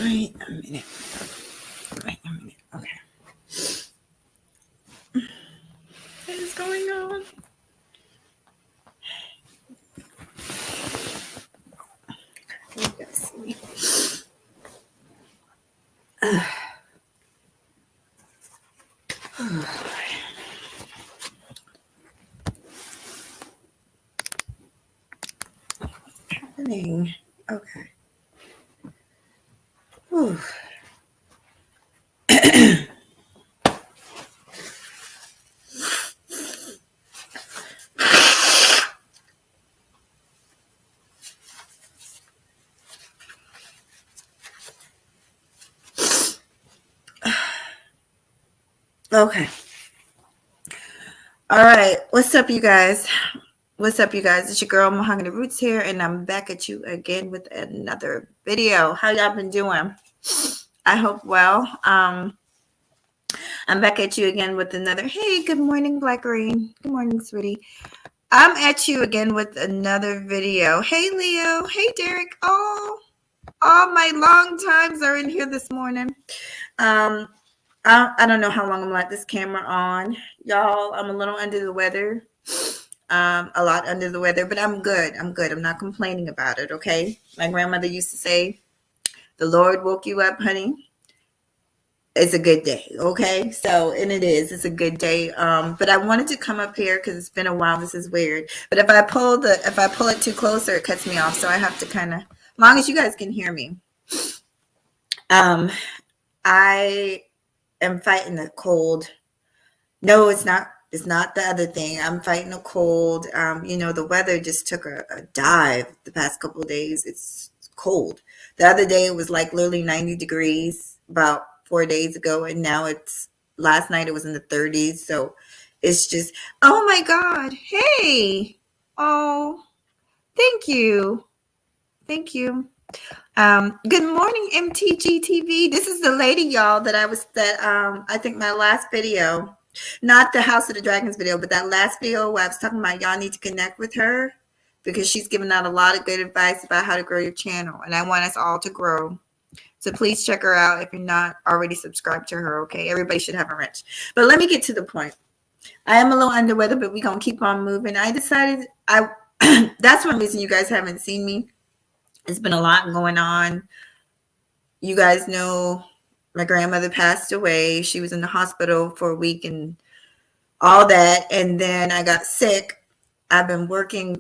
Wait a minute. Wait a minute. Okay. What is going on? You guys see me. Happening. Okay. Whew. Okay. All right. What's up, you guys? What's up, you guys? It's your girl Mahogany Roots here, and I'm back at you again with another video. How y'all been doing? I hope well. I'm back at you again with another. Hey, good morning, Black Green. Good morning, sweetie. I'm at you again with another video. Hey, Leo. Hey, Derek. Oh, all my long times are in here this morning. I don't know how long I'm gonna let this camera on, y'all. I'm a little under the weather. A lot under the weather, but I'm good. I'm good. I'm not complaining about it. Okay. My grandmother used to say, "The Lord woke you up, honey. It's a good day." Okay. So, and it is. It's a good day. But I wanted to come up here because it's been a while. This is weird. But if I pull it too closer, it cuts me off. So I have to kind of, as long as you guys can hear me. I am fighting a cold. No, it's not. It's not the other thing. I'm fighting a cold. The weather just took a dive the past couple of days. It's cold. The other day it was like literally 90 degrees about 4 days ago, and now last night it was in the 30s. So it's just, oh my God. Hey. Oh, thank you. Thank you. Good morning, MTG TV. This is the lady, y'all, I think my last video, not the House of the Dragons video, but that last video where I was talking about y'all need to connect with her because she's giving out a lot of good advice about how to grow your channel. And I want us all to grow. So please check her out if you're not already subscribed to her. Okay. Everybody should have a wrench. But let me get to the point. I am a little under weather, but we're going to keep on moving. I decided that's one reason you guys haven't seen me. It's been a lot going on. You guys know my grandmother passed away. She was in the hospital for a week and all that. And then I got sick. I've been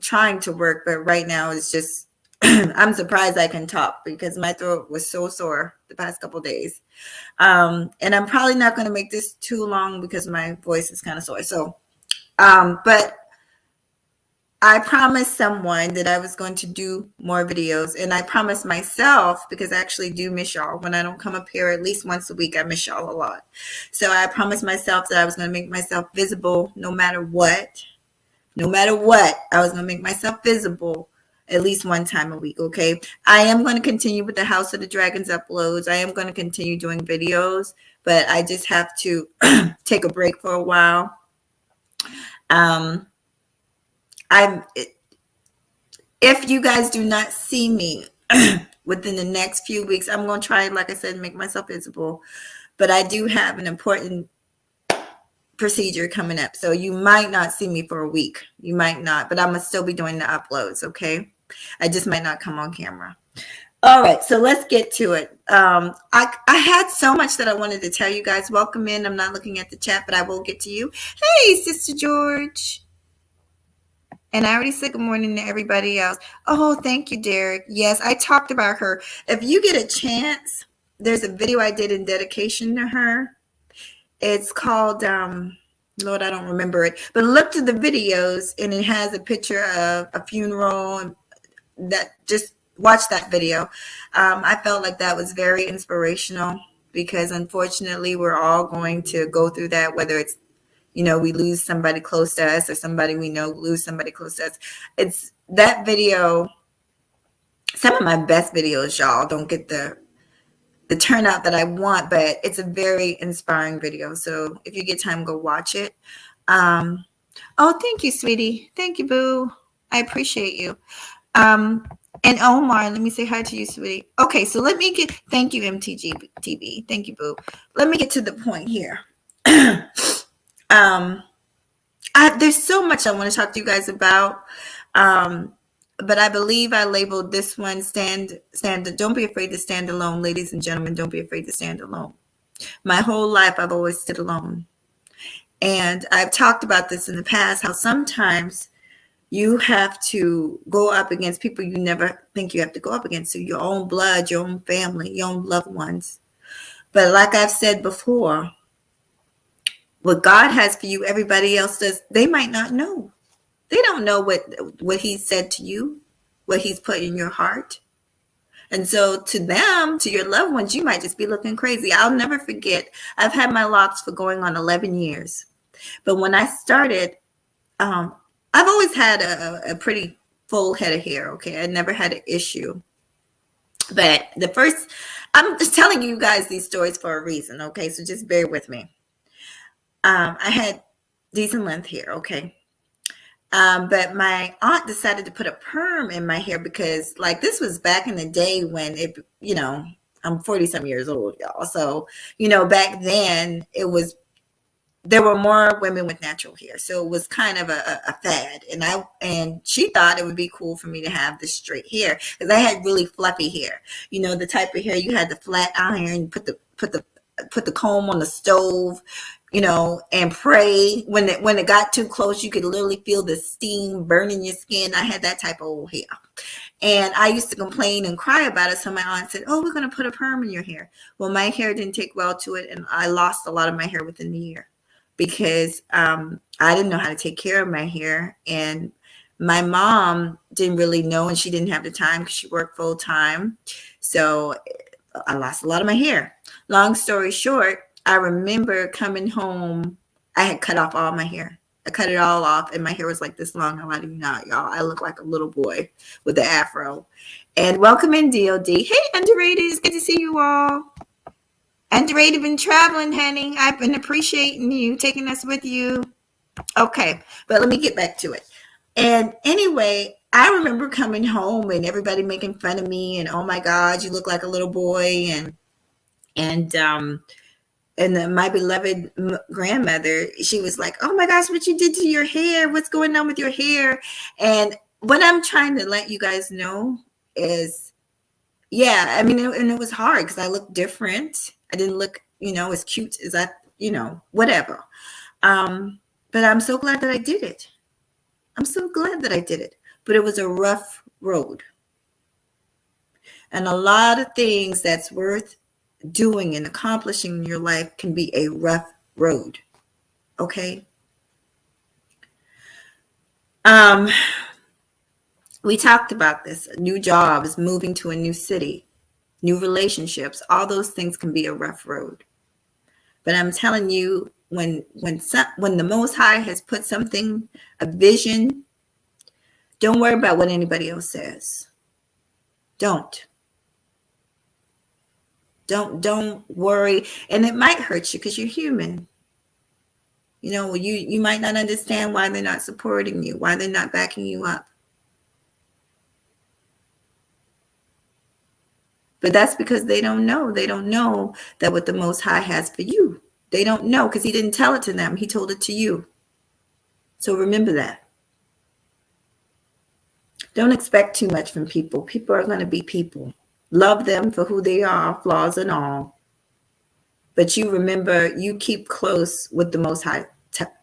trying to work, but right now it's just, I'm surprised I can talk because my throat was so sore the past couple of days. And I'm probably not going to make this too long because my voice is kind of sore. So, but I promised someone that I was going to do more videos, and I promised myself, because I actually do miss y'all. When I don't come up here at least once a week, I miss y'all a lot. So I promised myself that I was going to make myself visible no matter what. No matter what, I was going to make myself visible at least one time a week, okay? I am going to continue with the House of the Dragons uploads. I am going to continue doing videos, but I just have to take a break for a while. If you guys do not see me within the next few weeks, I'm going to try, like I said, make myself visible. But I do have an important procedure coming up. So you might not see me for a week. You might not, but I'm going to still be doing the uploads, okay? I just might not come on camera. All right, so let's get to it. I had so much that I wanted to tell you guys. Welcome in. I'm not looking at the chat, but I will get to you. Hey, Sister George. And I already said good morning to everybody else. Oh, thank you, Derek. Yes, I talked about her. If you get a chance, there's a video I did in dedication to her. It's called, Lord, I don't remember it. But look to the videos, and it has a picture of a funeral. And just watch that video. I felt like that was very inspirational because, unfortunately, we're all going to go through that, whether it's we lose somebody close to us or somebody we know lose somebody close to us. It's that video. Some of my best videos, y'all, don't get the turnout that I want, but it's a very inspiring video. So if you get time, go watch it. Oh, thank you, sweetie. Thank you, boo. I appreciate you. And Omar, let me say hi to you, sweetie. Okay, so let me get, thank you, MTG TV. Thank you, boo. Let me get to the point here. um, there's so much I want to talk to you guys about. Um, but I believe I labeled this one stand, don't be afraid to stand alone. Ladies and gentlemen, don't be afraid to stand alone. My whole life, I've always stood alone. And I've talked about this in the past, how sometimes you have to go up against people you never think you have to go up against. So your own blood, your own family, your own loved ones. But like I've said before, what God has for you, everybody else does. They might not know. They don't know what he said to you, what he's put in your heart. And so to them, to your loved ones, you might just be looking crazy. I'll never forget. I've had my locks for going on 11 years. But when I started, I've always had a pretty full head of hair. Okay. I never had an issue. But I'm just telling you guys these stories for a reason. Okay. So just bear with me. I had decent length hair. Okay. But my aunt decided to put a perm in my hair because, like, this was back in the day when I'm 40 some years old, y'all. So, back then there were more women with natural hair. So it was kind of a fad. And she thought it would be cool for me to have this straight hair because I had really fluffy hair. The type of hair you had the flat iron, put the comb on the stove, and pray. When it got too close, you could literally feel the steam burning your skin. I had that type of old hair. And I used to complain and cry about it. So my aunt said, "Oh, we're going to put a perm in your hair." Well, my hair didn't take well to it. And I lost a lot of my hair within the year because I didn't know how to take care of my hair. And my mom didn't really know, and she didn't have the time because she worked full time. So I lost a lot of my hair. Long story short, I remember coming home. I had cut off all my hair. I cut it all off, and my hair was like this long. I lie to you not, y'all. I look like a little boy with the afro. And welcome in, DOD. Hey, Underrated. It's good to see you all. Underrated, been traveling, honey. I've been appreciating you taking us with you. Okay, but let me get back to it. And anyway, I remember coming home and everybody making fun of me and, "Oh my God, you look like a little boy." And then my beloved grandmother, she was like, "Oh my gosh, what you did to your hair? What's going on with your hair?" And what I'm trying to let you guys know is, yeah, I mean, and it was hard because I looked different. I didn't look, as cute as whatever. But I'm so glad that I did it. I'm so glad that I did it. But it was a rough road. And a lot of things that's worth doing and accomplishing in your life can be a rough road. Okay? We talked about this. New jobs, moving to a new city, new relationships, all those things can be a rough road. But I'm telling you, when the Most High has put something, a vision, don't worry about what anybody else says. Don't worry. And it might hurt you because you're human. You might not understand why they're not supporting you, why they're not backing you up. But that's because they don't know. They don't know that what the Most High has for you. They don't know because he didn't tell it to them. He told it to you. So remember that. Don't expect too much from people. People are going to be people. Love them for who they are, flaws and all. But you remember, you keep close with the Most High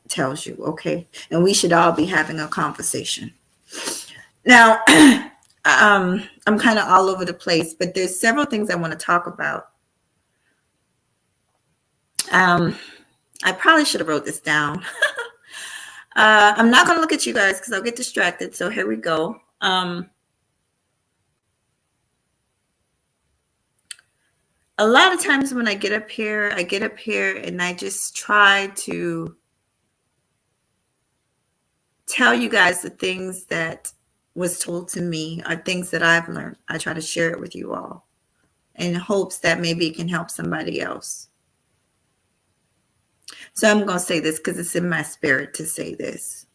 tells you, okay? And we should all be having a conversation. Now, I'm kind of all over the place, but there's several things I want to talk about. I probably should have wrote this down. I'm not going to look at you guys because I'll get distracted. So here we go. A lot of times when I get up here and I just try to tell you guys the things that was told to me or things that I've learned. I try to share it with you all in hopes that maybe it can help somebody else. So I'm going to say this because it's in my spirit to say this.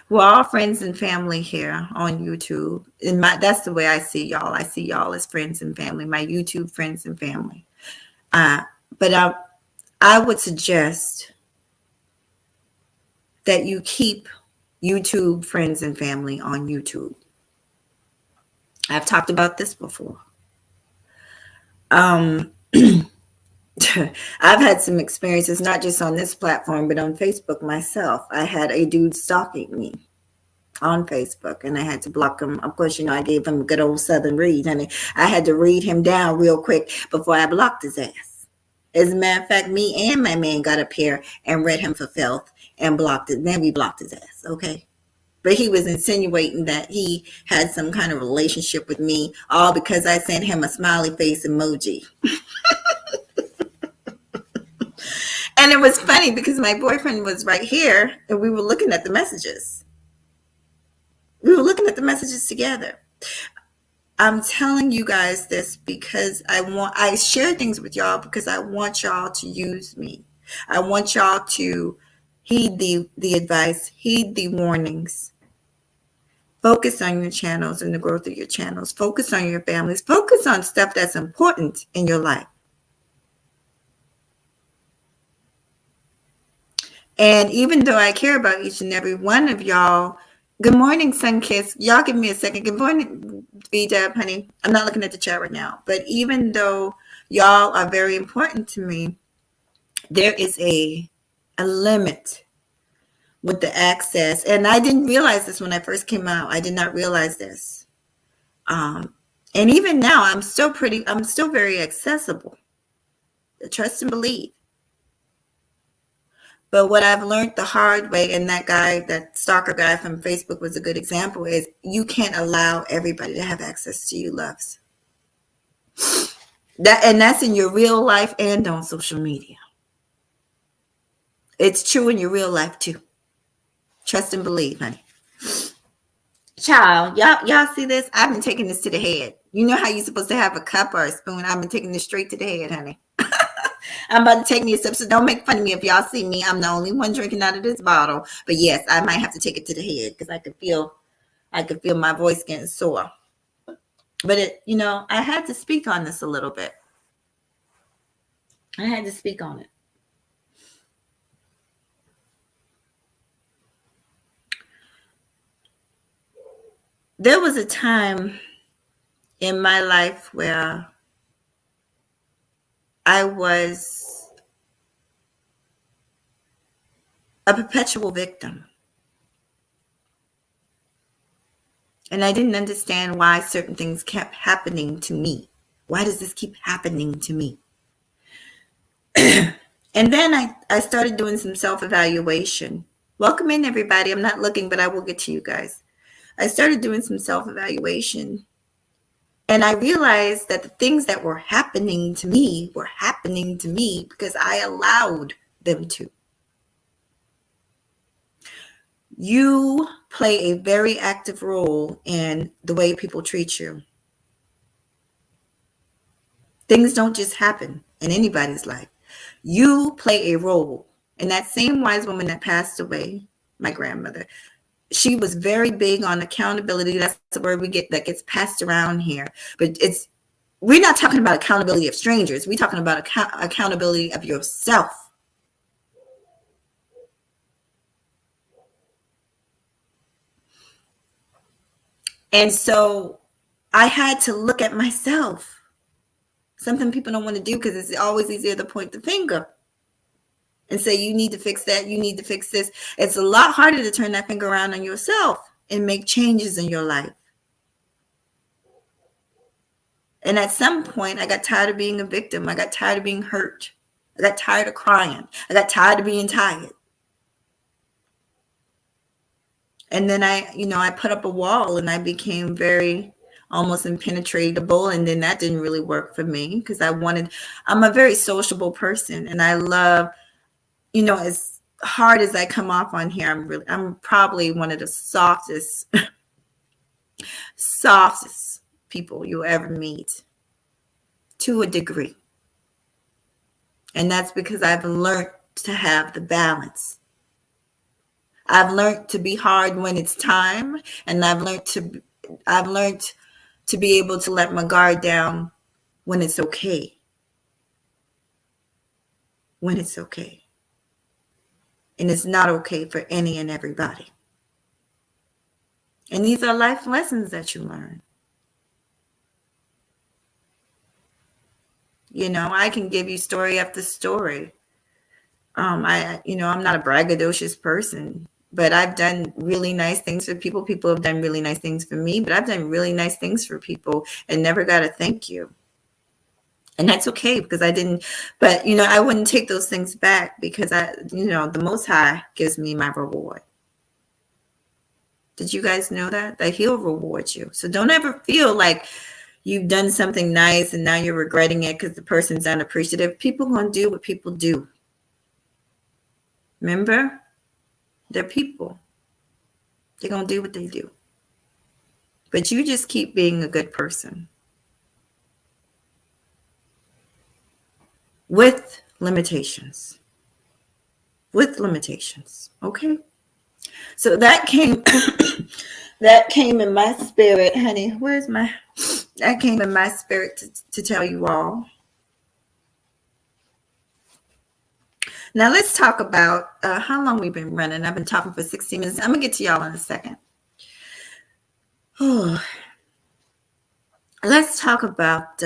We're all friends and family here on YouTube. That's the way I see y'all. I see y'all as friends and family, my YouTube friends and family. Uh, but I would suggest that you keep YouTube friends and family on YouTube. I've talked about this before. I've had some experiences, not just on this platform, but on Facebook myself. I had a dude stalking me on Facebook, and I had to block him. Of course, I gave him a good old Southern read, and I had to read him down real quick before I blocked his ass. As a matter of fact, me and my man got up here and read him for filth and blocked it. Then we blocked his ass, okay? But he was insinuating that he had some kind of relationship with me, all because I sent him a smiley face emoji. And it was funny because my boyfriend was right here, and we were looking at the messages. We were looking at the messages together. I'm telling you guys this because I share things with y'all because I want y'all to use me. I want y'all to heed the advice, heed the warnings. Focus on your channels and the growth of your channels. Focus on your families. Focus on stuff that's important in your life. And even though I care about each and every one of y'all, good morning, Sunkiss. Y'all give me a second. Good morning, V-Dub, honey. I'm not looking at the chat right now. But even though y'all are very important to me, there is a limit with the access. And I didn't realize this when I first came out. I did not realize this. And even now, I'm still very accessible. Trust and believe. But what I've learned the hard way, and that stalker guy from Facebook was a good example, is you can't allow everybody to have access to you, loves. That's in your real life and on social media. It's true in your real life too. Trust and believe, honey. Child, y'all see this? I've been taking this to the head. You know how you're supposed to have a cup or a spoon? I've been taking this straight to the head, honey. I'm about to take me a sip, so don't make fun of me if y'all see me. I'm the only one drinking out of this bottle. But yes, I might have to take it to the head because I could feel my voice getting sore. But I had to speak on this a little bit. I had to speak on it. There was a time in my life where I was a perpetual victim. And I didn't understand why certain things kept happening to me. Why does this keep happening to me? And then I started doing some self-evaluation. Welcome in, everybody. I'm not looking, but I will get to you guys. I started doing some self-evaluation. And I realized that the things that were happening to me because I allowed them to. You play a very active role in the way people treat you. Things don't just happen in anybody's life. You play a role. And that same wise woman that passed away, my grandmother, she was very big on accountability. That's the word that gets passed around here. But we're not talking about accountability of strangers. We're talking about accountability of yourself. And so I had to look at myself. Something people don't want to do because it's always easier to point the finger and say, you need to fix that, you need to fix this. It's a lot harder to turn that finger around on yourself and make changes in your life. And at some point, I got tired of being a victim. I got tired of being hurt. I got tired of crying. I got tired of being tired. And then I put up a wall and I became very almost impenetrable. And then that didn't really work for me because I'm a very sociable person. And I love, as hard as I come off on here, I'm probably one of the softest people you'll ever meet to a degree. And that's because I've learned to have the balance. I've learned to be hard when it's time, and I've learned to be able to let my guard down when it's okay. When it's okay. And it's not okay for any and everybody. And these are life lessons that you learn. You know, I can give you story after story. I'm not a braggadocious person, but I've done really nice things for people. People have done really nice things for me, but I've done really nice things for people and never got a thank you. And that's okay because I didn't, but I wouldn't take those things back because the Most High gives me my reward. Did you guys know that He'll reward you? So don't ever feel like you've done something nice and now you're regretting it because the person's unappreciative. People gonna do what people do. Remember, they're people. They're gonna do what they do. But you just keep being a good person. With limitations. With limitations. Okay? So that came that came in my spirit, honey. That came in my spirit to tell you all. Now let's talk about how long we've been running. I've been talking for 60 minutes. I'm gonna get to y'all in a second. Oh, let's talk about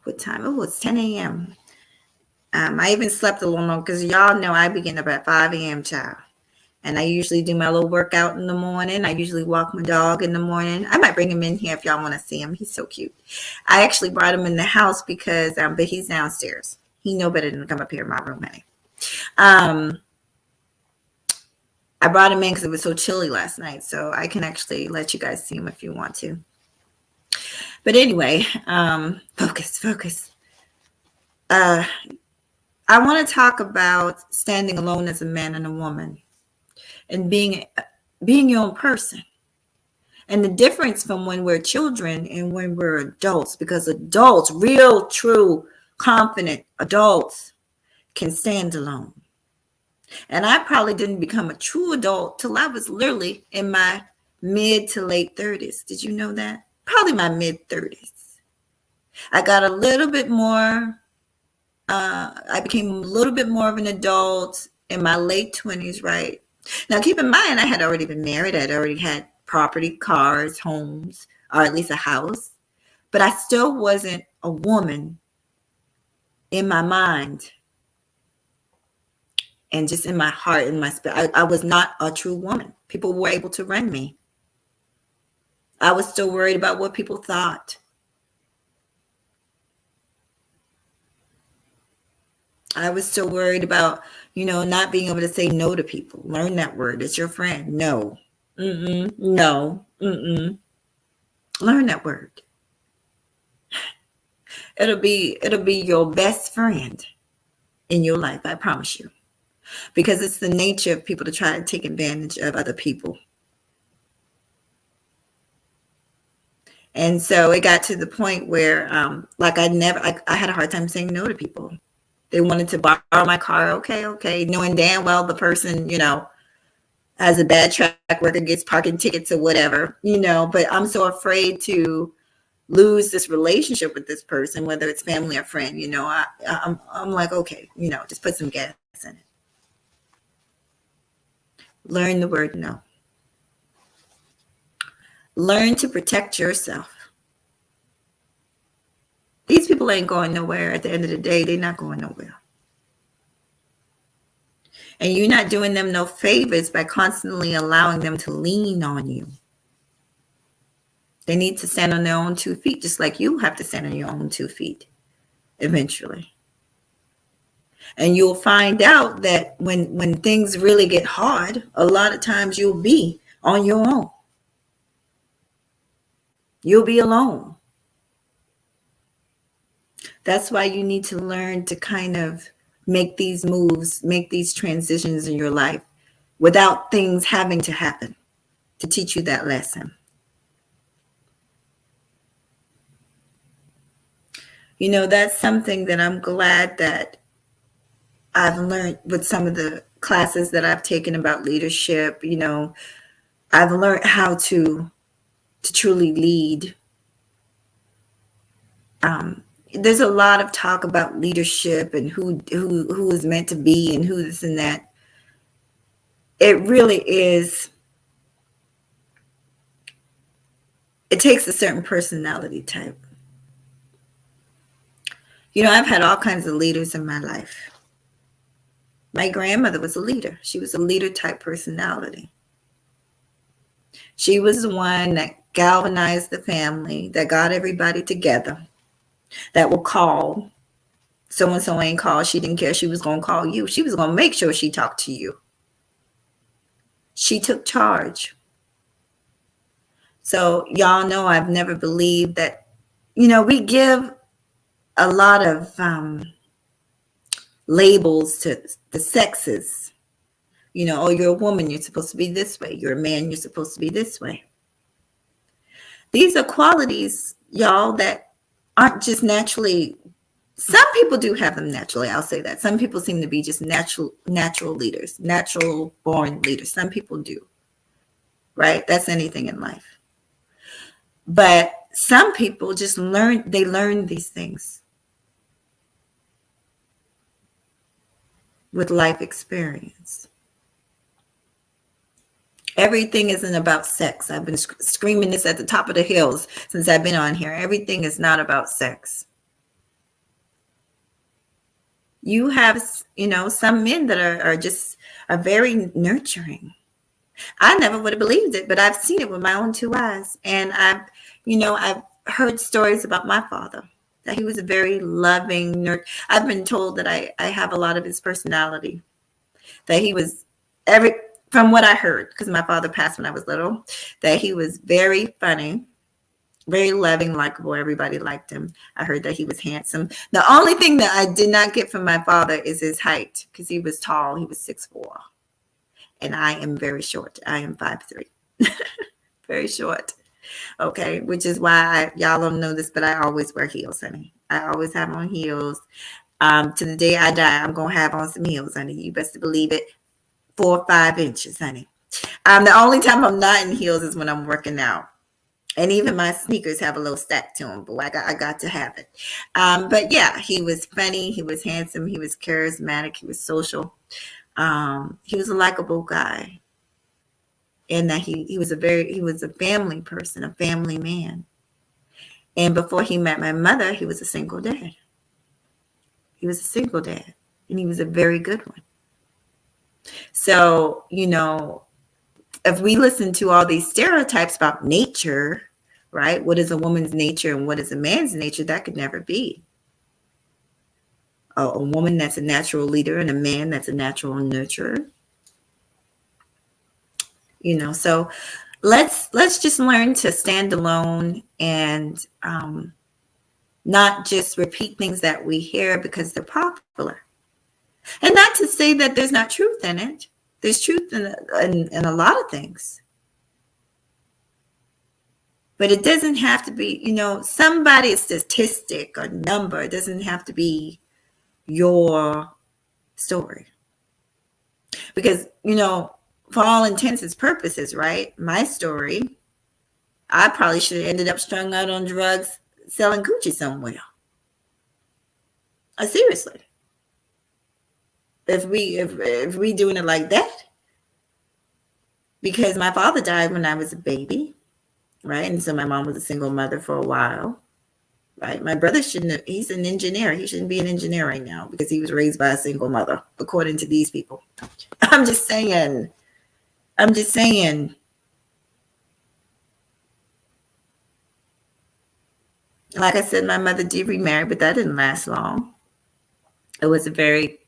what time? Oh, it's 10 a.m. I even slept a little longer because y'all know I begin up at 5 a.m. child. And I usually do my little workout in the morning. I usually walk my dog in the morning. I might bring him in here if y'all want to see him. He's so cute. I actually brought him in the house because, but he's downstairs. He know better than to come up here in my room, honey. I brought him in because it was so chilly last night. So I can actually let you guys see him if you want to. But anyway, focus. I want to talk about standing alone as a man and a woman and being your own person. And the difference from when we're children and when we're adults, because adults, real, true, confident adults can stand alone. And I probably didn't become a true adult till I was literally in my mid to late 30s. Did you know that? Probably my mid 30s. I got a little bit more, I became a little bit more of an adult in my late 20s, right? Now, keep in mind, I had already been married. I'd already had property, cars, homes, or at least a house. But I still wasn't a woman in my mind and just in my heart, in my spirit. I was not a true woman. People were able to run me. I was still worried about what people thought. I was still worried about, not being able to say no to people. Learn that word. It's your friend. No. No. Learn that word. It'll be your best friend in your life, I promise you. Because it's the nature of people to try to take advantage of other people. And so it got to the point where, I had a hard time saying no to people. They wanted to borrow my car. Okay. Knowing damn well the person, has a bad track record, gets parking tickets or whatever, but I'm so afraid to lose this relationship with this person, whether it's family or friend, I'm like, okay, just put some gas in it. Learn the word no. Learn to protect yourself. These people ain't going nowhere. At the end of the day, they're not going nowhere. And you're not doing them no favors by constantly allowing them to lean on you. They need to stand on their own 2 feet, just like you have to stand on your own 2 feet eventually. And you'll find out that when things really get hard, a lot of times you'll be on your own. You'll be alone. That's why you need to learn to kind of make these moves, make these transitions in your life without things having to happen to teach you that lesson. That's something that I'm glad that I've learned with some of the classes that I've taken about leadership, I've learned how to truly lead. There's a lot of talk about leadership and who is meant to be and who this and that. It really is. It takes a certain personality type. I've had all kinds of leaders in my life. My grandmother was a leader. She was a leader type personality. She was the one that galvanized the family, that got everybody together, that will call. So-and-so ain't called. She didn't care. She was going to call you. She was going to make sure she talked to you. She took charge. So y'all know I've never believed that, we give a lot of labels to the sexes. Oh, you're a woman, you're supposed to be this way. You're a man, you're supposed to be this way. These are qualities, y'all, that aren't just naturally. Some people do have them naturally. I'll say that. Some people seem to be just natural leaders, natural born leaders. Some people do. Right? That's anything in life. But some people just learn these things with life experience. Everything isn't about sex. I've been screaming this at the top of the hills since I've been on here. Everything is not about sex. You have, some men that are very nurturing. I never would have believed it, but I've seen it with my own two eyes. And I've heard stories about my father, that he was a very loving I've been told that I have a lot of his personality, that he was from what I heard, because my father passed when I was little, that he was very funny, very loving, likable. Everybody liked him. I heard that he was handsome. The only thing that I did not get from my father is his height, because he was tall. He was 6'4". And I am very short. I am 5'3". Very short. Okay, which is why y'all don't know this, but I always wear heels, honey. I always have on heels. To the day I die, I'm going to have on some heels, honey. You best believe it. 4 or 5 inches, honey. The only time I'm not in heels is when I'm working out. And even my sneakers have a little stack to them, but I got to have it. But yeah, he was funny. He was handsome. He was charismatic. He was social. He was a likable guy. And that he was a family person, a family man. And before he met my mother, he was a single dad. He was a single dad. And he was a very good one. So, if we listen to all these stereotypes about nature, right? What is a woman's nature and what is a man's nature? That could never be. A woman that's a natural leader and a man that's a natural nurturer. So let's just learn to stand alone and not just repeat things that we hear because they're popular. And not to say that there's not truth in it. There's truth in a lot of things. But it doesn't have to be, somebody's statistic or number. It doesn't have to be your story. Because, for all intents and purposes, right? My story, I probably should have ended up strung out on drugs, selling Gucci somewhere. Seriously. If we doing it like that, because my father died when I was a baby, right? And so my mom was a single mother for a while, right? My brother he's an engineer. He shouldn't be an engineer right now because he was raised by a single mother, according to these people. I'm just saying. Like I said, my mother did remarry, but that didn't last long. It was a very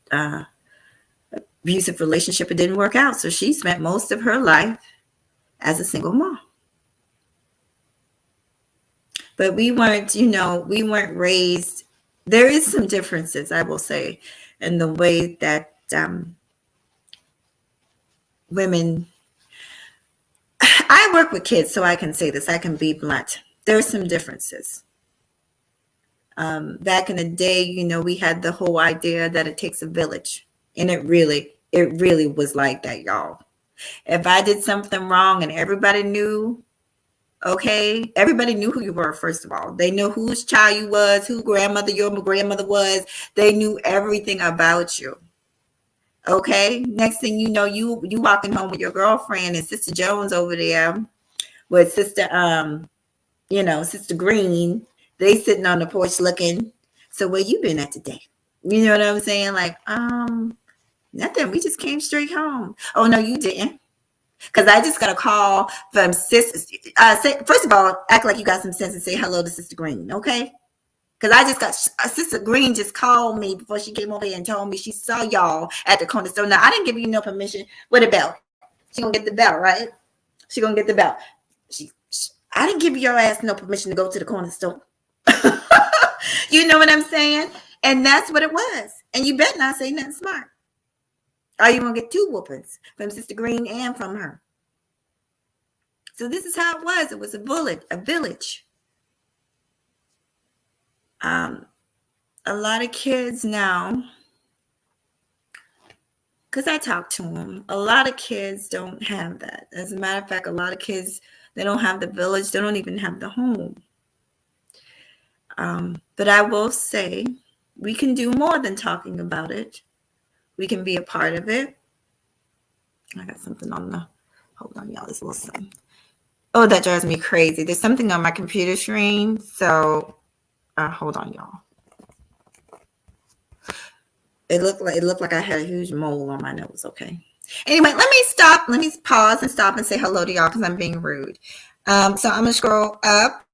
abusive relationship. It didn't work out. So she spent most of her life as a single mom. But we weren't raised. There is some differences, I will say, in the way that women. I work with kids, so I can say this. I can be blunt. There are some differences. Back in the day, we had the whole idea that it takes a village. And it really was like that, y'all. If I did something wrong and everybody knew, okay, everybody knew who you were. First of all, they knew whose child you was, who your grandmother was. They knew everything about you. Okay, next thing you know, you walking home with your girlfriend and Sister Jones over there with Sister Sister Green. They sitting on the porch looking. So where you been at today? You know what I'm saying? Like, nothing. We just came straight home. Oh no, you didn't. Because I just got a call from Sister. First of all, act like you got some sense and say hello to Sister Green, okay? Because I just got Sister Green just called me before she came over here and told me she saw y'all at the corner store. Now I didn't give you no permission with a bell. She gonna get the bell, right? She gonna get the bell. I didn't give your ass no permission to go to the corner store. You know what I'm saying? And that's what it was. And you better not say nothing smart. Or you gonna get 2 whoopings from Sister Green and from her. So this is how it was. It was a village. A lot of kids now, because I talk to them, a lot of kids don't have that. As a matter of fact, a lot of kids, they don't have the village. They don't even have the home. But I will say we can do more than talking about it. We can be a part of it. I got something on the, hold on, y'all, this little something. Oh, that drives me crazy. There's something on my computer screen. So hold on, y'all. It looked like I had a huge mole on my nose. Okay. Anyway, let me stop. Let me pause and stop and say hello to y'all because I'm being rude. So I'm gonna scroll up.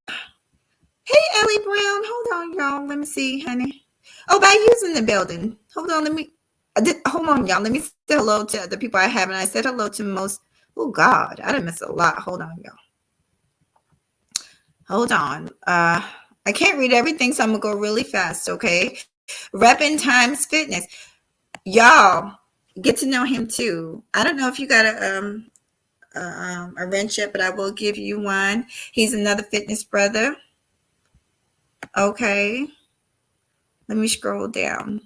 Hey, Ellie Brown. Hold on, y'all. Let me see, honey. Oh, Bayou's in the building. Hold on. Hold on, y'all. Let me say hello to the people I haven't. I said hello to most. Oh God, I done missed a lot. Hold on, y'all. Hold on. I can't read everything, so I'm gonna go really fast. Okay. Reppin' Times Fitness. Y'all get to know him too. I don't know if you got a wrench yet, but I will give you one. He's another fitness brother. Okay. Let me scroll down.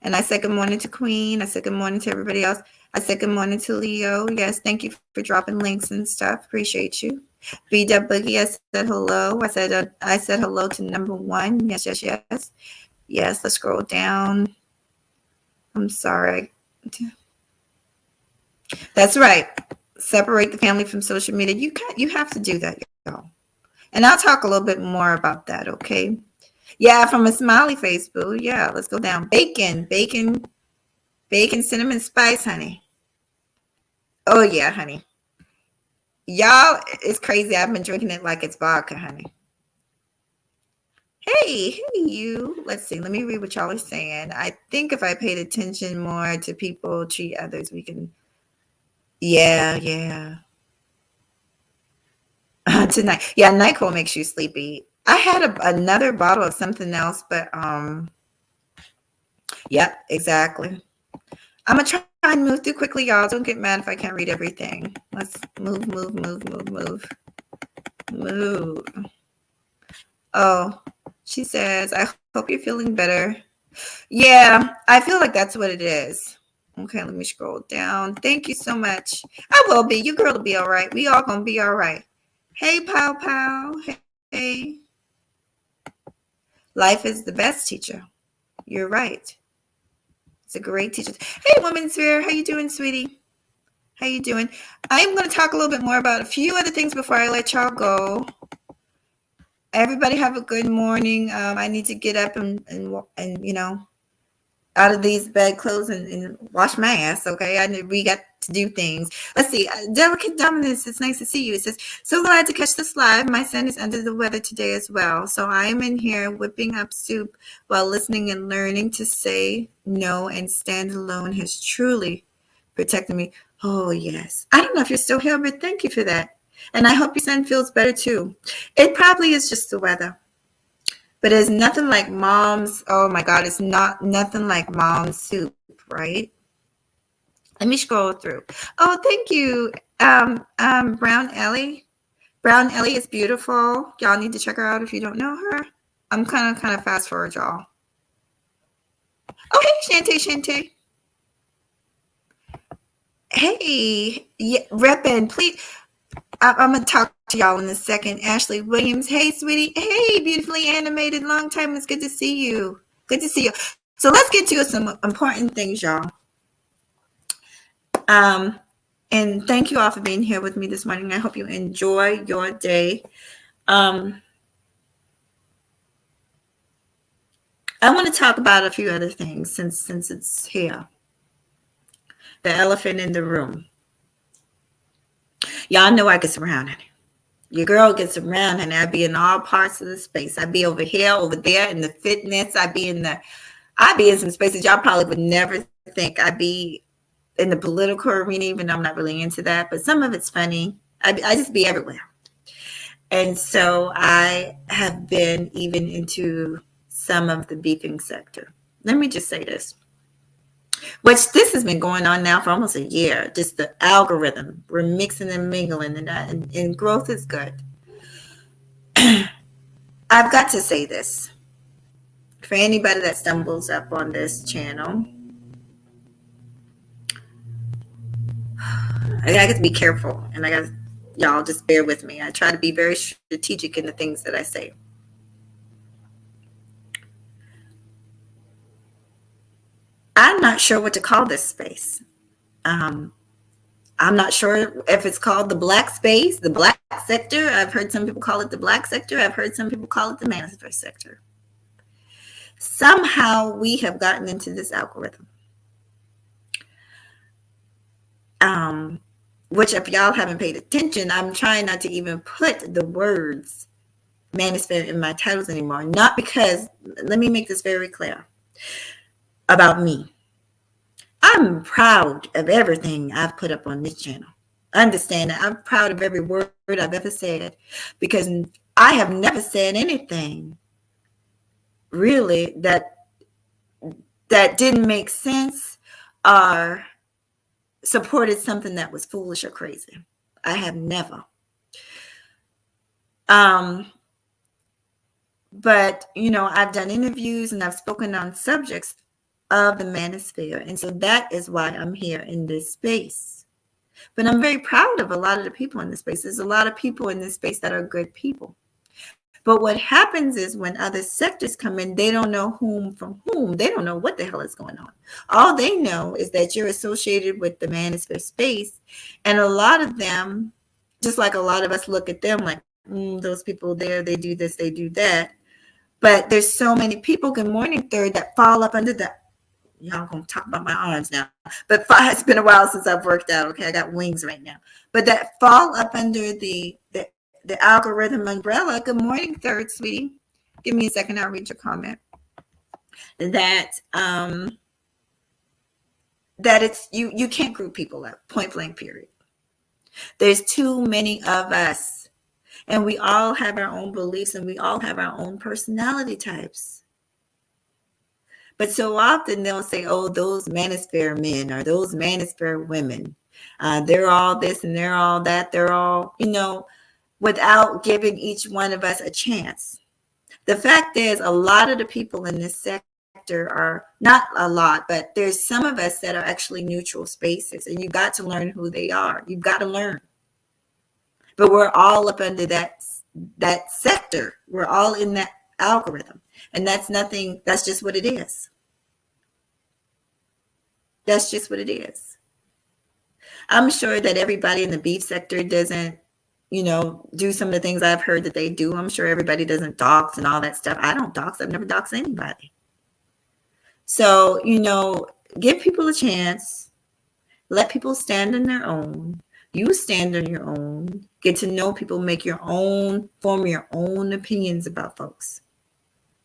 And I said good morning to Queen. I said good morning to everybody else. I said good morning to Leo. Yes, thank you for dropping links and stuff. Appreciate you. BW Boogie, I said hello. I said hello to number 1. Yes. Yes, let's scroll down. I'm sorry. That's right. Separate the family from social media. You have to do that, y'all. And I'll talk a little bit more about that, okay? Yeah, from a smiley face, boo. Yeah, let's go down. Bacon, cinnamon spice, honey. Oh, yeah, honey. Y'all, it's crazy. I've been drinking it like it's vodka, honey. Hey, you. Let's see. Let me read what y'all are saying. I think if I paid attention more to people treat others, we can. Yeah. Tonight. Yeah, NyQuil makes you sleepy. I had another bottle of something else, but yep, exactly. I'm gonna try and move through quickly, y'all. Don't get mad if I can't read everything. Let's move. Oh, she says, I hope you're feeling better. Yeah, I feel like that's what it is. Okay, let me scroll down. Thank you so much. I will be. Your girl will be all right. We all gonna be all right. Hey, Pow. Hey. Life is the best teacher. You're right. It's a great teacher. Hey, Woman's Sphere. How you doing, sweetie? How you doing? I'm going to talk a little bit more about a few other things before I let y'all go. Everybody have a good morning. I need to get up and out of these bed clothes and wash my ass. Okay, we got to do things. Let's see. Delicate Dominance, it's nice to see you. It says, so glad to catch this live. My son is under the weather today as well. So I am in here whipping up soup while listening and learning to say no and stand alone has truly protected me. Oh, yes. I don't know if you're still here, but thank you for that. And I hope your son feels better too. It probably is just the weather. But it's nothing like mom's. Oh my God, it's nothing like mom's soup, right? Let me scroll through. Oh, thank you, Brown Ellie. Brown Ellie is beautiful. Y'all need to check her out if you don't know her. I'm kind of fast forward, y'all. Oh, hey, Shantae. Hey, yeah, Reppin, please. I'm gonna talk to y'all in a second. Ashley Williams. Hey, sweetie. Hey, beautifully animated. Long time. It's good to see you. Good to see you. So let's get to some important things, y'all. Um, and thank you all for being here with me this morning. I hope you enjoy your day. I want to talk about a few other things since it's here. The elephant in the room. Y'all know I get surrounded. Your girl gets around, and I be in all parts of the space. I be over here, over there, in the fitness. I be in some spaces y'all probably would never think. I be in the political arena, even though I'm not really into that. But some of it's funny. I just be everywhere. And so I have been even into some of the beefing sector. Let me just say this. Which this has been going on now for almost a year. Just the algorithm. We're mixing and mingling, and growth is good. I've got to say this. For anybody that stumbles up on this channel, I got to be careful, and I got y'all just bear with me. I try to be very strategic in the things that I say. I'm not sure what to call this space. I'm not sure if it's called the black space, the black sector. I've heard some people call it the black sector. I've heard some people call it the manosphere sector. Somehow we have gotten into this algorithm. Which if y'all haven't paid attention, I'm trying not to even put the words manosphere in my titles anymore. Not because, let me make this very clear about me. I'm proud of everything I've put up on this channel. Understand that I'm proud of every word I've ever said, because I have never said anything really that didn't make sense or supported something that was foolish or crazy. I have never. But I've done interviews and I've spoken on subjects of the manosphere, and so that is why I'm here in this space. But I'm very proud of a lot of the people in this space. There's a lot of people in this space that are good people. But what happens is when other sectors come in, they don't know whom from whom. They don't know what the hell is going on. All they know is that you're associated with the manosphere space. And a lot of them, just like a lot of us look at them like, those people there, they do this, they do that. But there's so many people, good morning, third, that fall up under the, y'all gonna talk about my arms now. But it's been a while since I've worked out. Okay, I got wings right now. But that fall up under the algorithm umbrella. Good morning, third, sweetie. Give me a second. I'll read your comment. That it's you can't group people up. Point blank. Period. There's too many of us, and we all have our own beliefs, and we all have our own personality types. But so often they'll say, "Oh, those manosphere men or those manosphere women, they're all this and they're all that. They're all, without giving each one of us a chance." The fact is, a lot of the people in this sector are not a lot, but there's some of us that are actually neutral spaces, and you've got to learn who they are. You've got to learn. But we're all up under that sector. We're all in that algorithm, and that's nothing. That's just what it is. That's just what it is. I'm sure that everybody in the beef sector doesn't do some of the things I've heard that they do. I'm sure everybody doesn't dox and all that stuff. I don't dox. I've never doxed anybody. So, give people a chance. Let people stand on their own. You stand on your own. Get to know people. Form your own opinions about folks.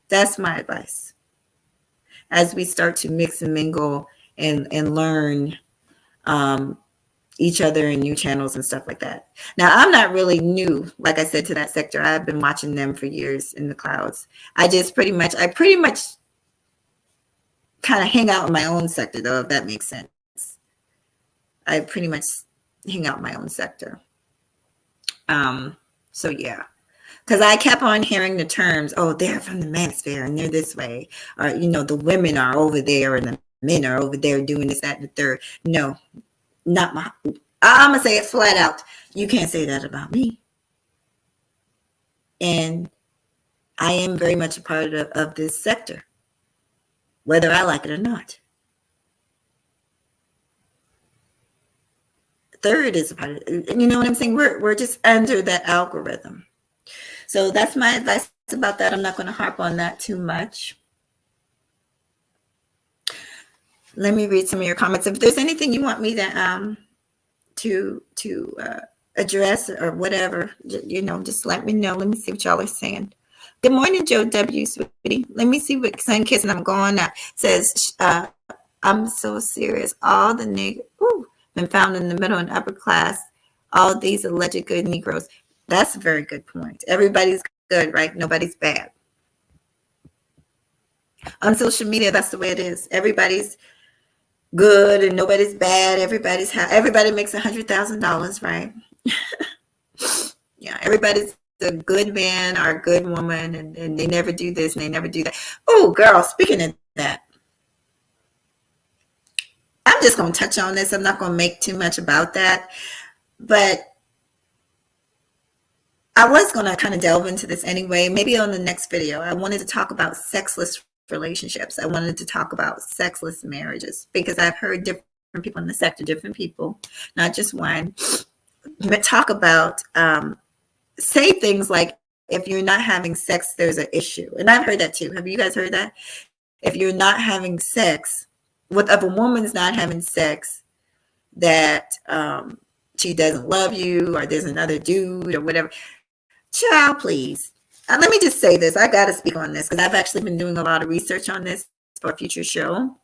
That's my advice. As we start to mix and mingle and learn each other in new channels and stuff like that. Now, I'm not really new, like I said, to that sector. I've been watching them for years in the clouds. I pretty much kind of hang out in my own sector, though, if that makes sense. I pretty much hang out in my own sector. So yeah, because I kept on hearing the terms, "Oh, they're from the manosphere and they're this way," or the women are over there and the men are over there doing this, that, and the third. No, not my, I'm going to say it flat out. You can't say that about me. And I am very much a part of this sector, whether I like it or not. Third is a part of it. You know what I'm saying? We're just under that algorithm. So that's my advice about that. I'm not going to harp on that too much. Let me read some of your comments. If there's anything you want me to address or whatever, just let me know. Let me see what y'all are saying. Good morning, Joe W. Sweetie. Let me see what Sun Kiss, and I'm going now. Says, I'm so serious. All the niggas been found in the middle and upper class. All these alleged good Negroes. That's a very good point. Everybody's good, right? Nobody's bad. On social media, that's the way it is. Everybody's good and nobody's bad. Everybody makes $100,000, right? Yeah, everybody's a good man or a good woman, and they never do this and they never do that. Oh, girl, speaking of that, I'm just going to touch on this. I'm not going to make too much about that, but I was going to kind of delve into this anyway. Maybe on the next video. I wanted to talk about sexless relationships. I wanted to talk about sexless marriages because I've heard different people in the sector, different people, not just one, talk about, say things like, if you're not having sex, there's an issue. And I've heard that too. Have you guys heard that? If you're not having sex, if a woman's not having sex, that she doesn't love you, or there's another dude or whatever. Child, please. Let me just say this. I got to speak on this because I've actually been doing a lot of research on this for a future show.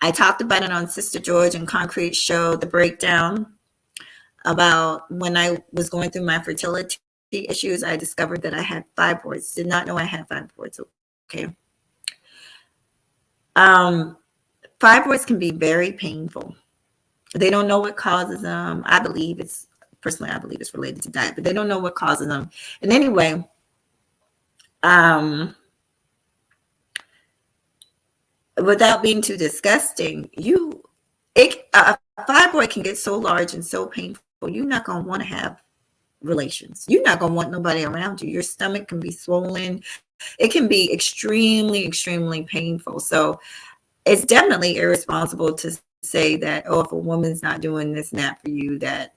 I talked about it on Sister George and Concrete Show, the breakdown about when I was going through my fertility issues. I discovered that I had fibroids. Did not know I had fibroids. Okay. Fibroids can be very painful. They don't know what causes them. I believe it's related to diet, but they don't know what causes them. And anyway, without being too disgusting, a fibroid can get so large and so painful, you're not going to want to have relations. You're not going to want nobody around you. Your stomach can be swollen. It can be extremely, extremely painful. So it's definitely irresponsible to say that, if a woman's not doing this and that for you, that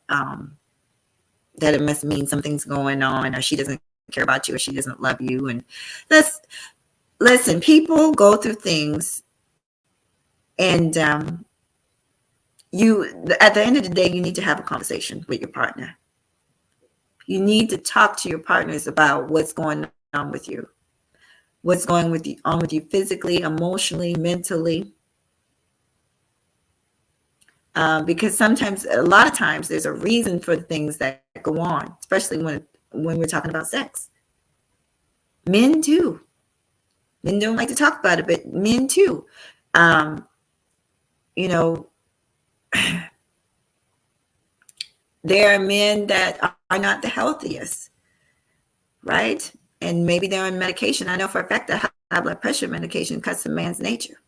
it must mean something's going on, or she doesn't care about you, or she doesn't love you. And listen, people go through things, and at the end of the day, you need to have a conversation with your partner. You need to talk to your partners about what's going on with you, what's going on with you physically, emotionally, mentally. Because a lot of times, there's a reason for the things that go on, especially when we're talking about sex. Men too. Men don't like to talk about it, but men too. There are men that are not the healthiest, right? And maybe they're on medication. I know for a fact that high blood pressure medication cuts a man's nature.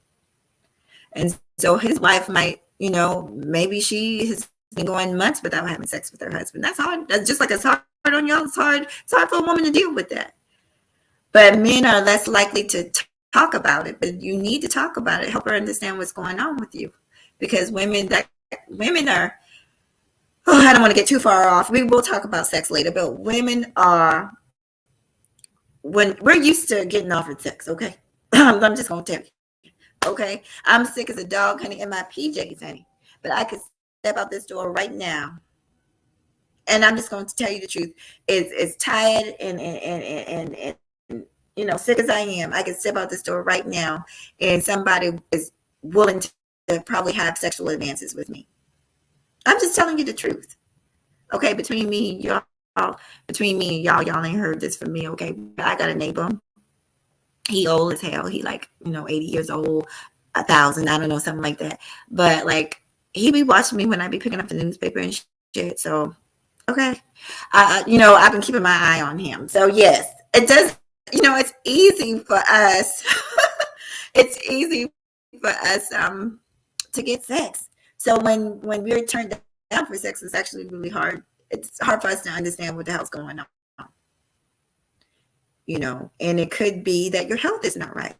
And so his wife might, maybe she has been going months without having sex with her husband. That's hard. That's just like it's hard on y'all. It's hard for a woman to deal with that. But men are less likely to talk about it. But you need to talk about it. Help her understand what's going on with you. Because women are, I don't want to get too far off. We will talk about sex later. But women are, when we're used to getting offered sex, okay? I'm just going to tell you. Okay, I'm sick as a dog, honey, in my PJs, honey. But I could step out this door right now, and I'm just going to tell you the truth. It's tired and sick as I am. I could step out this door right now, and somebody is willing to probably have sexual advances with me. I'm just telling you the truth. Okay, between me and y'all, y'all ain't heard this from me. Okay, I got a neighbor. He old as hell. He 80 years old, 1,000, I don't know, something like that. But he be watching me when I be picking up the newspaper and shit. So, okay. I've been keeping my eye on him. So yes, it does, it's easy for us. It's easy for us to get sex. So when we're turned down for sex, it's actually really hard. It's hard for us to understand what the hell's going on. And it could be that your health is not right.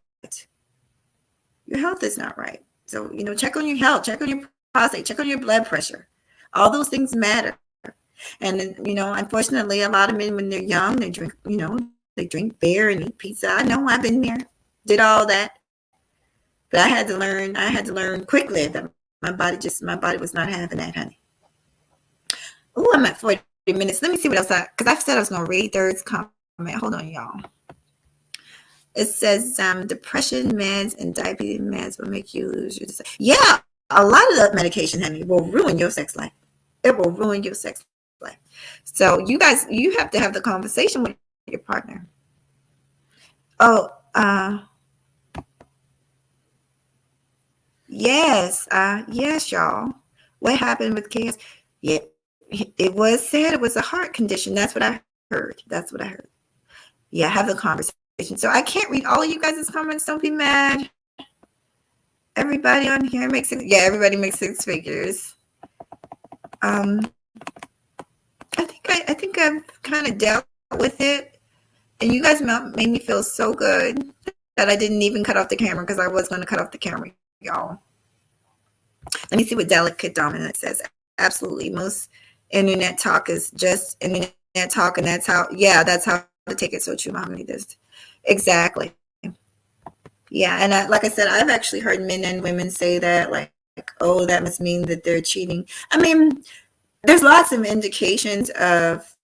Your health is not right. So, check on your health, check on your prostate, check on your blood pressure. All those things matter. And, unfortunately, a lot of men, when they're young, they drink beer and eat pizza. I know, I've been there, did all that. But I had to learn quickly that my body was not having that, honey. Oh, I'm at 40 minutes. Let me see what else because I said I was going to read Third's comment. Hold on, y'all. It says depression meds and diabetes meds will make you lose your desire. Yeah, a lot of the medication, honey, will ruin your sex life. It will ruin your sex life. So you guys, you have to have the conversation with your partner. Oh, yes, y'all. What happened with KS? Yeah, it was said it was a heart condition. That's what I heard. Yeah, have the conversation. So I can't read all of you guys' comments. Don't be mad. Everybody on here makes it. Yeah, everybody makes six figures. I think I've kind of dealt with it, and you guys made me feel so good that I didn't even cut off the camera because I was going to cut off the camera, y'all. Let me see what Delicate Dominant says. Absolutely, most internet talk is just internet talk, and that's how to take it so true, Mommy. This exactly. Yeah, and like I said, I've actually heard men and women say that, like, oh, that must mean that they're cheating. I mean, there's lots of indications of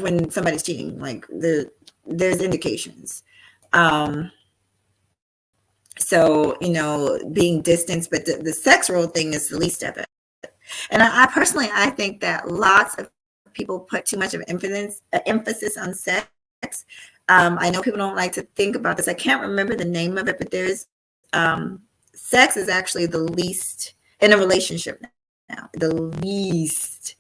when somebody's cheating. Like there's indications. So being distanced, but the sex role thing is the least of it. And I personally, I think that lots of people put too much of emphasis on sex. I know people don't like to think about this. I can't remember the name of it, but there's sex is actually the least in a relationship now. The least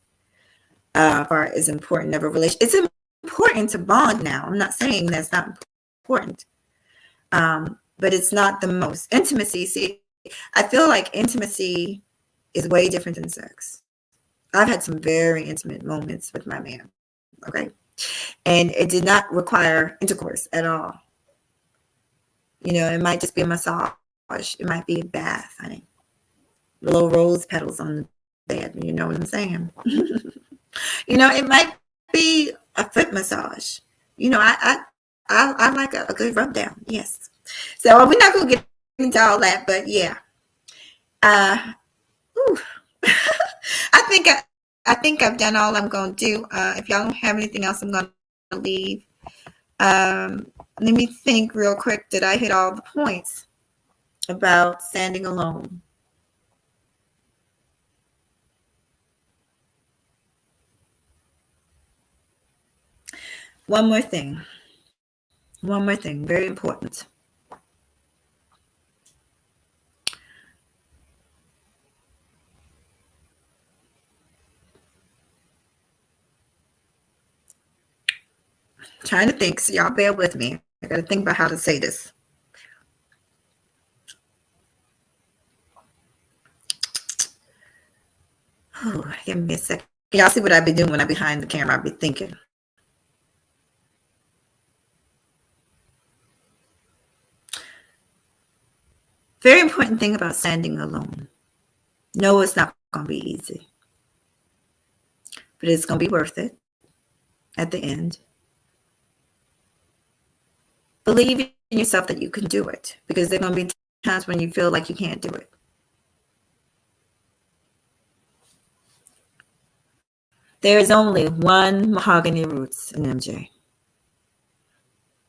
part is important of a relationship. It's important to bond now. I'm not saying that's not important, but it's not the most. Intimacy. See, I feel like intimacy is way different than sex. I've had some very intimate moments with my man. Okay. And it did not require intercourse at all. It might just be a massage. It might be a bath, honey. Little rose petals on the bed. You know what I'm saying? It might be a foot massage. I like a good rub down. Yes. So we're not going to get into all that, but yeah. I think I've done all I'm going to do. If y'all don't have anything else, I'm going to leave. Let me think real quick. Did I hit all the points about standing alone? One more thing. Very important. Trying to think, so y'all bear with me. I got to think about how to say this. Oh, give me a second. Y'all see what I be doing when I behind the camera? I be thinking. Very important thing about standing alone. No, it's not going to be easy, but it's going to be worth it at the end. Believe in yourself that you can do it, because there are going to be times when you feel like you can't do it. There is only one Mahogany Roots in MJ.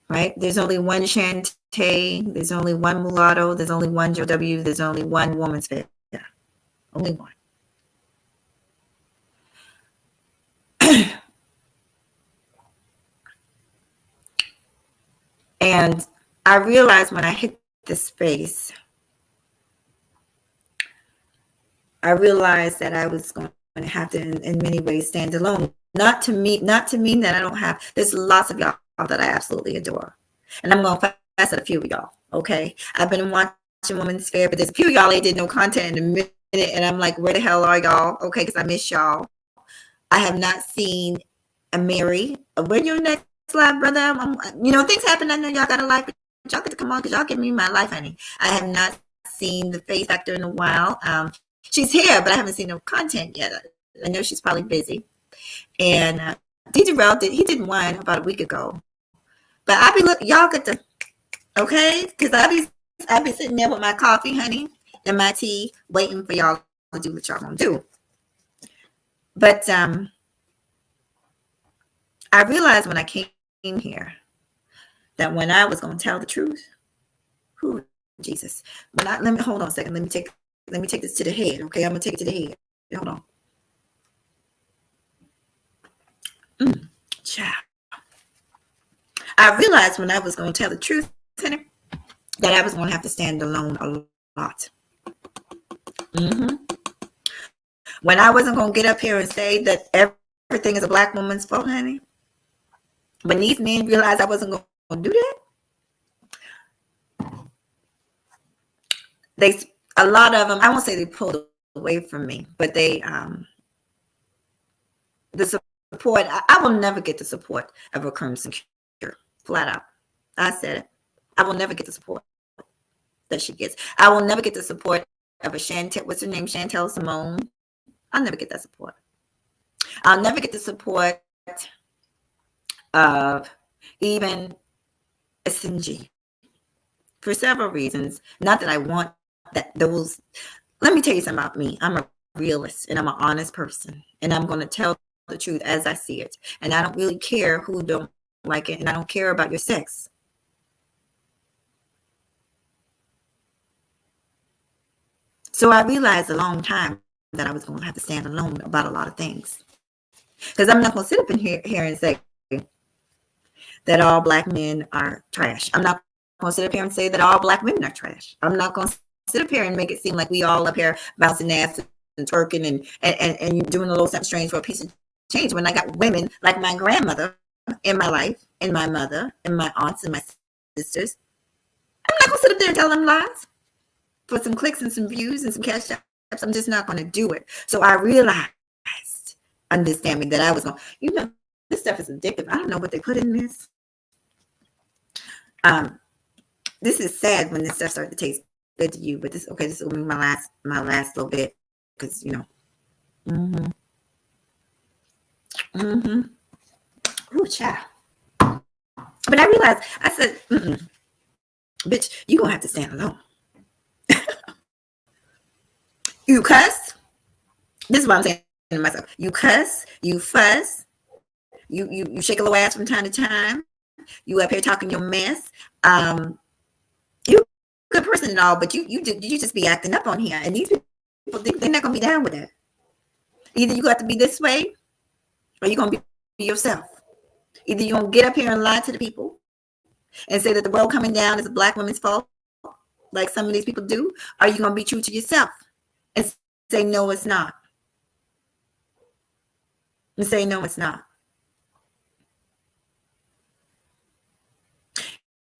Right? There's only one Shantae. There's only one Mulatto. There's only one Joe W. There's only one Woman's Fair. Yeah. Only one. And I realized when I hit this space, I realized that I was going to have to, in many ways, stand alone. Not to mean that I don't have. There's lots of y'all that I absolutely adore, and I'm going to pass at a few of y'all. Okay, I've been watching Women's Fair, but there's a few of y'all that did no content in and I'm like, where the hell are y'all? Okay, because I miss y'all. I have not seen a Mary. When your next live, brother? Things happen. I know y'all got a life, but y'all get to come on because y'all give me my life, honey. I have not seen the face actor in a while. She's here, but I haven't seen no content yet. I know she's probably busy. And DJ Rel did one about a week ago. But y'all get to, okay? Because I be sitting there with my coffee, honey, and my tea, waiting for y'all to do what y'all gonna do. But I realized when I came here that when I was gonna tell the truth, Jesus. Let me hold on a second. Let me take this to the head. Okay, I'm gonna take it to the head. Hold on. Child. I realized when I was gonna tell the truth, honey, that I was gonna have to stand alone a lot. When I wasn't gonna get up here and say that everything is a black woman's fault, honey. When these men realized I wasn't gonna do that, a lot of them, I won't say they pulled away from me, but the support, I will never get the support of a Crimson Cure, flat out. I said it. I will never get the support that she gets. I will never get the support of a Chantel, what's her name? Chantel Simone. I'll never get that support. I'll never get the support of even SNG for several reasons. Not that I want those. Let me tell you something about me. I'm a realist and I'm an honest person, and I'm going to tell the truth as I see it. And I don't really care who don't like it, and I don't care about your sex. So I realized a long time that I was going to have to stand alone about a lot of things, because I'm not going to sit up in here and say that all black men are trash. I'm not going to sit up here and say that all black women are trash. I'm not going to sit up here and make it seem like we all up here bouncing ass and twerking and doing a little something strange for a piece of change, when I got women like my grandmother in my life, and my mother, and my aunts, and my sisters. I'm not going to sit up there and tell them lies for some clicks and some views and some cash apps. I'm just not going to do it. So I realized, understanding that I was going, this stuff is addictive. I don't know what they put in this. This is sad when this stuff starts to taste good to you, but this will be my last little bit, because Ooh, child. But I realized, I said, bitch, you gonna have to stand alone. You cuss. This is what I'm saying to myself. You cuss, you fuss, you shake a little ass from time to time. You up here talking your mess. You a good person and all, but you just be acting up on here. And these people, they're not gonna be down with that. Either you got to be this way, or you're gonna be yourself. Either you're gonna get up here and lie to the people and say that the world coming down is a black woman's fault, like some of these people do, or you're gonna be true to yourself and say no, it's not. And say no, it's not.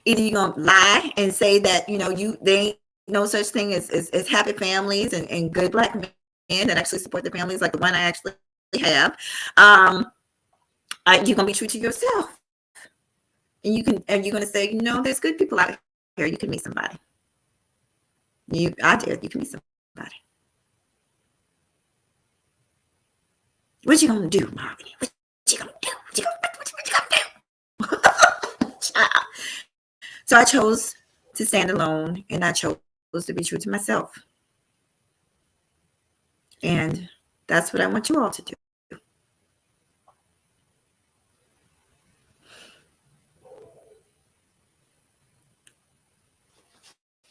Either you're gonna lie and say that there ain't no such thing as happy families and good black men that actually support their families, like the one I actually have. You're gonna be true to yourself, and you're gonna say, there's good people out here. You can meet somebody. You can meet somebody. What you gonna do, Marvin? What you gonna do? What you gonna do? So I chose to stand alone, and I chose to be true to myself. And that's what I want you all to do.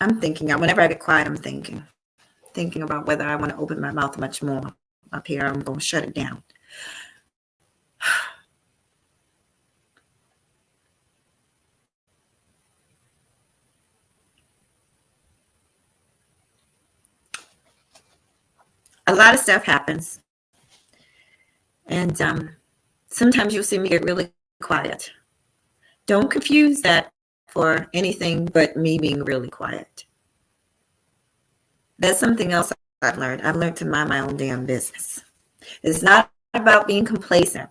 I'm thinking, whenever I get quiet, I'm thinking about whether I want to open my mouth much more up here. I'm going to shut it down. A lot of stuff happens. And sometimes you'll see me get really quiet. Don't confuse that for anything but me being really quiet. That's something else I've learned. I've learned to mind my own damn business. It's not about being complacent.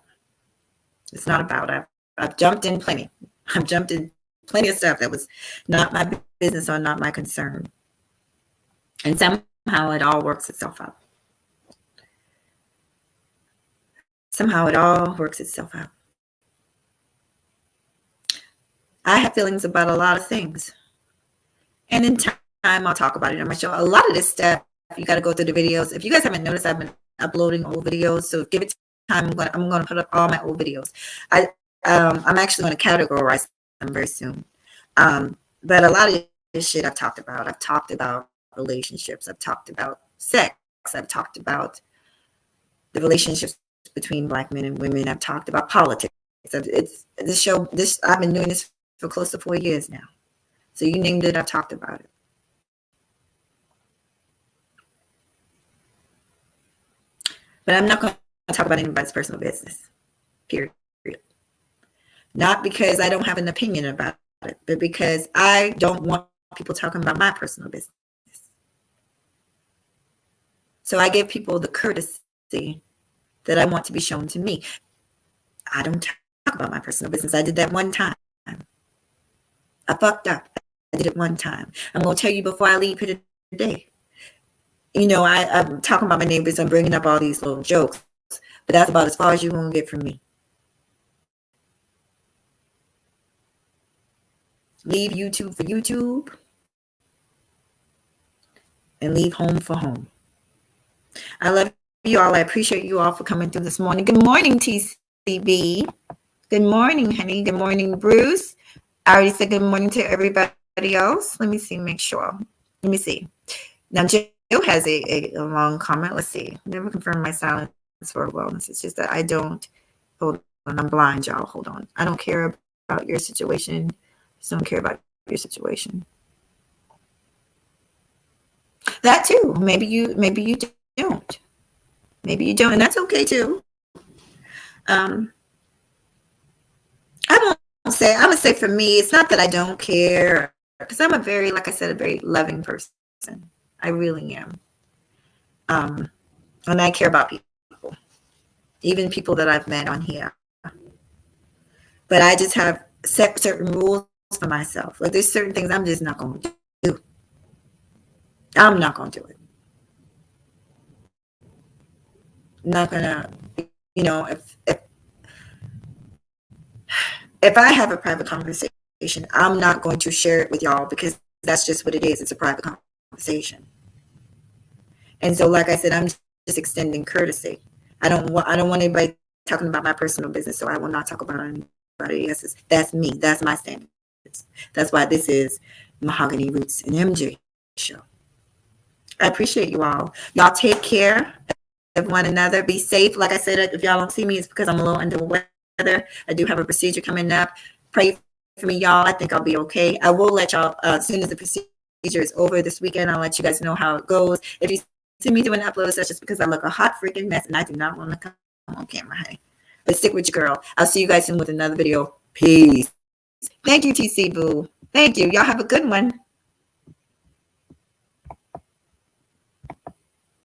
It's not about it. I've jumped in plenty. I've jumped in plenty of stuff that was not my business or not my concern. And somehow it all works itself out. Somehow it all works itself out. I have feelings about a lot of things. And in time, I'll talk about it on my show. A lot of this stuff, you got to go through the videos. If you guys haven't noticed, I've been uploading old videos. So give it time. I'm going to put up all my old videos. I'm actually going to categorize them very soon. But a lot of this shit I've talked about. I've talked about relationships. I've talked about sex. I've talked about the relationships between Black men and women. I've talked about politics. It's this show. I've been doing this for close to 4 years now. So you named it, I've talked about it. But I'm not going to talk about anybody's personal business, period. Not because I don't have an opinion about it, but because I don't want people talking about my personal business. So I give people the courtesy that I want to be shown to me. I don't talk about my personal business. I did that one time. I fucked up. I did it one time. I'm going to tell you before I leave here today. You know, I'm talking about my neighbors. I'm bringing up all these little jokes. But that's about as far as you're going to get from me. Leave YouTube for YouTube. And leave home for home. I love you all. I appreciate you all for coming through this morning. Good morning, TCB. Good morning, honey. Good morning, Bruce. I already said good morning to everybody else. Let me see, make sure. Let me see. Now, Jill has a long comment. Let's see. Never confirm my silence for wellness. It's just that I don't. Hold on. I'm blind, y'all. Hold on. I don't care about your situation. Just don't care about your situation. That too. Maybe you don't. Maybe you don't. And that's okay too. I would say for me, it's not that I don't care, because I'm a very, like I said, a very loving person. I really am. And I care about people, even people that I've met on here. But I just have set certain rules for myself. Like there's certain things I'm just not going to do. I'm not going to do it. I'm not going to, you know, if I have a private conversation, I'm not going to share it with y'all because that's just what it is. It's a private conversation. And so, like I said, I'm just extending courtesy. I don't want anybody talking about my personal business, so I will not talk about anybody else's. That's me. That's my standards. That's why this is Mahogany Roots and MJ show. I appreciate you all. Y'all take care of one another. Be safe. Like I said, if y'all don't see me, it's because I'm a little under the weather. I do have a procedure coming up. Pray for me, y'all. I think I'll be okay. I will let y'all, as soon as the procedure is over this weekend, I'll let you guys know how it goes. If you see me doing uploads, that's just because I look a hot freaking mess and I do not want to come on camera, honey. But stick with your girl. I'll see you guys soon with another video. Peace. Thank you, TC Boo. Thank you. Y'all have a good one.